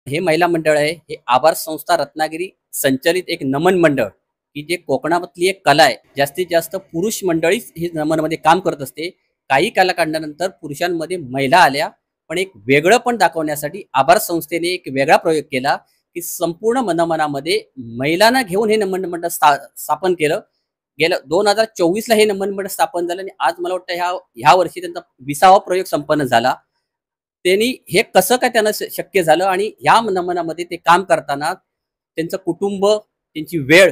हे महिला मंडळ आहे, हे आभार संस्था रत्नागिरी संचलित एक नमन मंडळ, की जे कोकणातली एक कला आहे. जास्तीत जास्त पुरुष मंडळीच हे नमनमध्ये काम करत असते. काही कालखंडानंतर पुरुषांमध्ये महिला आल्या, पण एक वेगळं पण दाखवण्यासाठी आभार संस्थेने एक वेगळा प्रयोग केला, की संपूर्ण नमनामध्ये महिलांना घेऊन हे नमन मंडळ स्थापन केलं. गेलं 2024ला हे नमन मंडळ स्थापन झालं आणि आज मला वाटतं ह्या वर्षी त्यांचा 20वा प्रयोग संपन्न झाला. त्यांनी हे कसं काय त्यांना शक्य झालं आणि ह्या नमनामध्ये ते काम करताना त्यांचं कुटुंब, त्यांची वेळ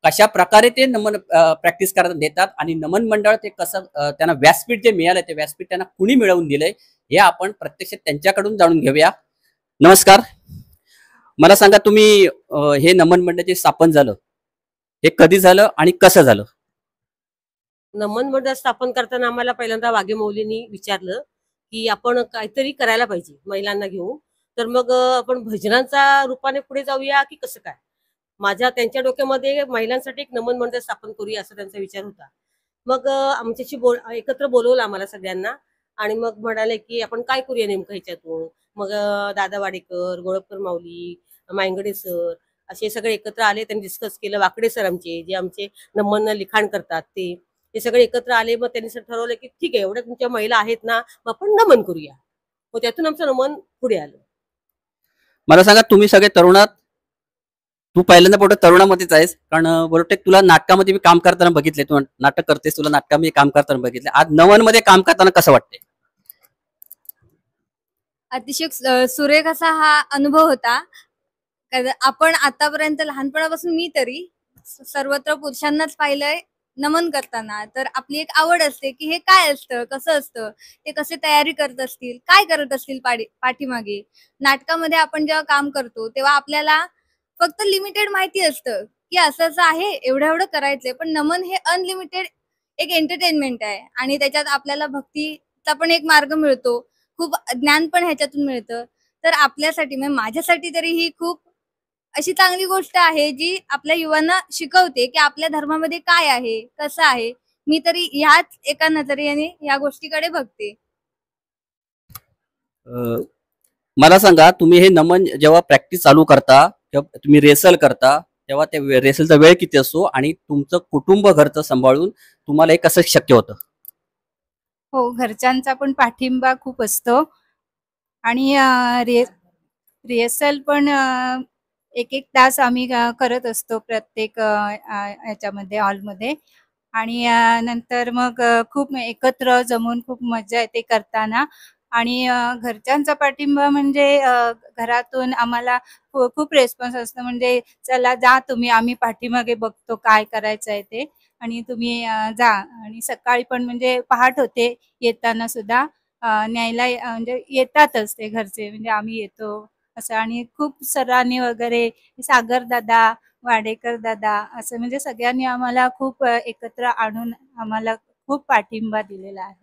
कशा प्रकारे ते नमन प्रॅक्टिस करत देतात आणि नमन मंडळ ते कसं त्यांना व्यासपीठ जे मिळालं ते व्यासपीठ त्यांना कुणी मिळवून दिलंय हे आपण प्रत्यक्ष त्यांच्याकडून जाणून घेऊया. नमस्कार. मला सांगा तुम्ही हे नमन मंडळ जे स्थापन झालं हे कधी झालं आणि कसं झालं? नमन मंडळ स्थापन करताना आम्हाला पहिल्यांदा वाघेमौलींनी विचारलं की आपण काहीतरी करायला पाहिजे महिलांना घेऊन. तर मग आपण भजनांच्या रूपाने पुढे जाऊया की कसं काय. माझ्या त्यांच्या डोक्यामध्ये महिलांसाठी एक नमन मंडळ स्थापन करूया असा त्यांचा विचार होता. मग आमच्याशी एकत्र बोलवलं आम्हाला सगळ्यांना आणि मग म्हणाले की आपण काय करूया नेमकं ह्याच्यातून. मग दादा वाडेकर, गोळपकर माऊली, मायंगडे सर असे सगळे एकत्र आले. त्यांनी डिस्कस केलं. वाकडे सर आमचे जे आमचे नमन लिखाण करतात ते सगळे एकत्र आले. मग त्यांनी ठरवलं की ठीक आहे, एवढ्या तुमच्या महिला आहेत ना, मग आपण नमन करूया. मग त्यातून आमचं नमन पुढे आलं. मला सांगा तुम्ही सगळे तरुणात, तू पहिल्यांदा पुढे तरुणामध्येच आहेस, कारण बहुतेक तुला नाटकामध्ये मी काम करताना बघितले, तू नाटक करतेस, तुला नाटकामध्ये काम करताना बघितले. आज नमन मध्ये काम करताना कसं वाटतंय? अतिशय सुरेख असा हा अनुभव होता. आपण आतापर्यंत लहानपणापासून मी तरी सर्वत्र पुरुषांनाच पाहिलंय नमन करताना. तर आपली एक आवड असते की हे काय असतं, कसं असतं, ते कसे तयारी करत असतील, काय करत असतील पाठीमागे. नाटकामध्ये आपण जेव्हा काम करतो तेव्हा आपल्याला फक्त लिमिटेड माहिती असतं की असं असं आहे, एवढं एवढं करायचंय. पण नमन हे अनलिमिटेड एक एंटरटेनमेंट आहे आणि त्याच्यात आपल्याला भक्तीचा पण एक मार्ग मिळतो, खूप ज्ञान पण ह्याच्यातून मिळतं. तर आपल्यासाठी म्हणजे माझ्यासाठी तरी ही खूप अशी चांगली गोष्ट आहे जी आपल्या युवांना शिकवते की आपल्या धर्मामध्ये काय आहे, कसं आहे. मी तरी ह्याच एका नजरेने या गोष्टीकडे बघते. मला सांगा, तुम्ही हे नमन जेव्हा प्रॅक्टिस चालू करता, जेव्हा तुम्ही रेसल करता, तेव्हा त्या रेसलचा वेळ किती असतो आणि तुमचं कुटुंब घरचं सांभाळून तुम्हाला हे कसं शक्य होतं? हो, घरच्यांचा पण पाठिंबा खूप असतो आणि रिहर्सल पण एक एक तास आम्ही करत असतो प्रत्येक याच्यामध्ये हॉलमध्ये. आणि नंतर मग खूप एकत्र जमून खूप मजा येते करताना. आणि घरच्यांचा पाठिंबा म्हणजे घरातून आम्हाला खूप रिस्पॉन्स असतो. म्हणजे चला जा तुम्ही, आम्ही पाठीमागे बघतो काय करायचं आहे ते, आणि तुम्ही जा. आणि सकाळी पण म्हणजे पहाट होते येताना सुद्धा न्यायला म्हणजे येतातच ते घरचे, म्हणजे आम्ही येतो असं. आणि खूप सरांनी वगैरे, सागर दादा, वाडेकर दादा, असं म्हणजे सगळ्यांनी आम्हाला खूप एकत्र आणून आम्हाला खूप पाठिंबा दिलेला आहे.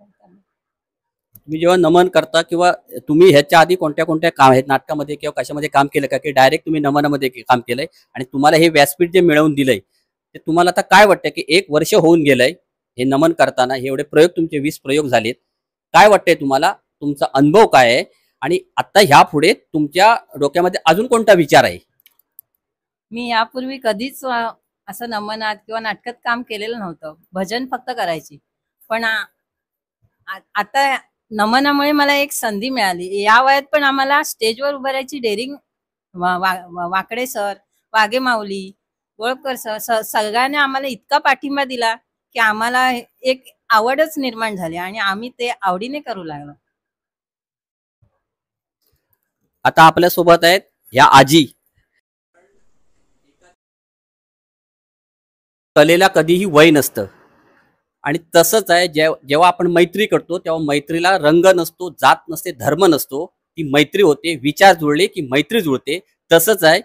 तुम्ही जेव्हा नमन करता किंवा तुम्ही ह्याच्या आधी कोणत्या कोणत्या काम आहेत नाटकामध्ये किंवा कशामध्ये काम केलं का, की डायरेक्ट तुम्ही नमनामध्ये काम केलंय आणि तुम्हाला हे व्यासपीठ जे मिळवून दिलंय ते तुम्हाला आता काय वाटतं, की 1 वर्ष होऊन गेलंय हे नमन करताना, हे एवढे प्रयोग, तुमचे 20 प्रयोग झालेत, काय वाटतंय तुम्हाला? तुमचा अनुभव काय आहे आणि आता ह्या पुढे तुमच्या डोक्यामध्ये अजून कोणता विचार आहे? मी यापूर्वी कधीच असं नमनात किंवा नाटकात काम केलेलं नव्हतं. भजन फक्त करायची. पण आता नमनामुळे मला एक संधी मिळाली. या वयात पण आम्हाला स्टेजवर उभं राहायची डेअरिंग वाकडे सर, वाघे माऊली, गोळपकर सर सगळ्यांनी आम्हाला इतका पाठिंबा दिला की आम्हाला एक आवडच निर्माण झाली आणि आम्ही ते आवडीने करू लागलो. आता आपल्या सोबत आहेत या आजी. कलेला कधीही वय नसतं आणि तसंच आहे, जेव्हा आपण मैत्री करतो तेव्हा मैत्रीला रंग नसतो, जात नसते, धर्म नसतो. ती मैत्री होते, विचार जुळले की मैत्री जुळते. तसंच आहे,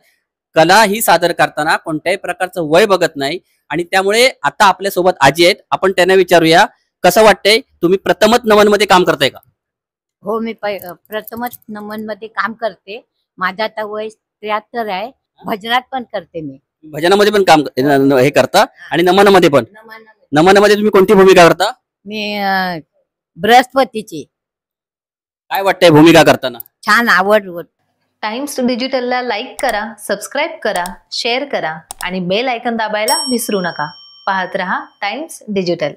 कला ही सादर करताना कोणत्याही प्रकारचं वय बघत नाही. आणि त्यामुळे आता आपल्या सोबत आजी आहेत, आपण त्यांना विचारूया कसं वाटतंय. तुम्ही प्रथमच नमन मध्ये काम करताय का? हो, मी प्रथमच नमन मध्ये काम करते. माझं आता वय 73 आहे. भजनात पण करते मी. भजनामध्ये पण काम हे करता आणि नमनामध्ये पण? नमनामध्ये तुम्ही कोणती भूमिका करता? मी बृहस्पतीची. काय वाटतंय भूमिका करताना? छान आवड. टाइम्स डिजिटलला लाईक करा, सबस्क्राईब करा, शेअर करा आणि बेल आयकॉन दाबायला विसरू नका. पाहत रहा टाइम्स डिजिटल.